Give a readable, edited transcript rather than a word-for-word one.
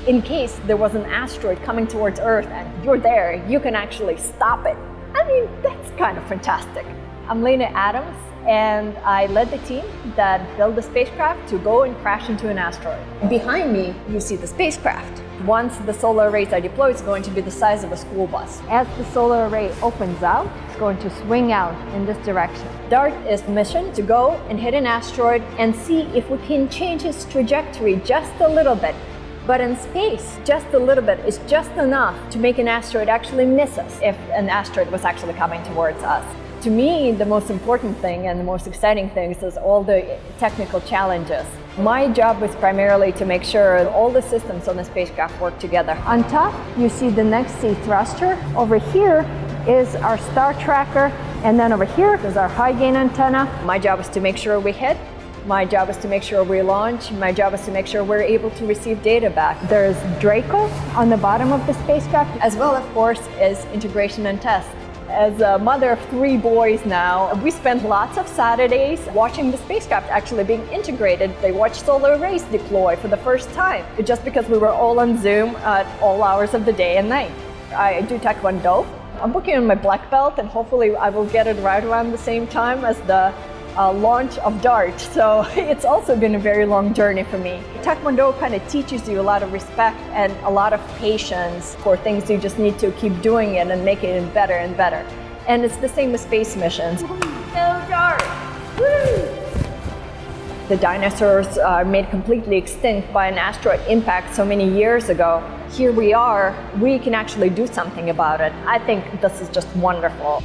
In case there was an asteroid coming towards Earth and you're there, you can actually stop it. I mean, that's kind of fantastic. I'm Lena Adams, and I led the team that built the spacecraft to go and crash into an asteroid. Behind me, you see the spacecraft. Once the solar arrays are deployed, it's going to be the size of a school bus. As the solar array opens out, it's going to swing out in this direction. DART is the mission to go and hit an asteroid and see if we can change its trajectory just a little bit. But in space, just a little bit is just enough to make an asteroid actually miss us if an asteroid was actually coming towards us. To me, the most important thing and the most exciting things is all the technical challenges. My job was primarily to make sure all the systems on the spacecraft work together. On top, you see the next sea thruster. Over here is our star tracker, and then over here is our high gain antenna. My job is to make sure we hit. My job is to make sure we launch. My job is to make sure we're able to receive data back. There's Draco on the bottom of the spacecraft, as well, of course, as integration and test. As a mother of 3 boys now, we spent lots of Saturdays watching the spacecraft actually being integrated. They watched solar arrays deploy for the first time, just because we were all on Zoom at all hours of the day and night. I do Taekwondo. I'm working on my black belt, and hopefully I will get it right around the same time as the launch of DART, so it's also been a very long journey for me. Taekwondo kind of teaches you a lot of respect and a lot of patience for things. You just need to keep doing it and making it better and better. And it's the same with space missions. Go DART! Woo! The dinosaurs are made completely extinct by an asteroid impact so many years ago. Here we are, we can actually do something about it. I think this is just wonderful.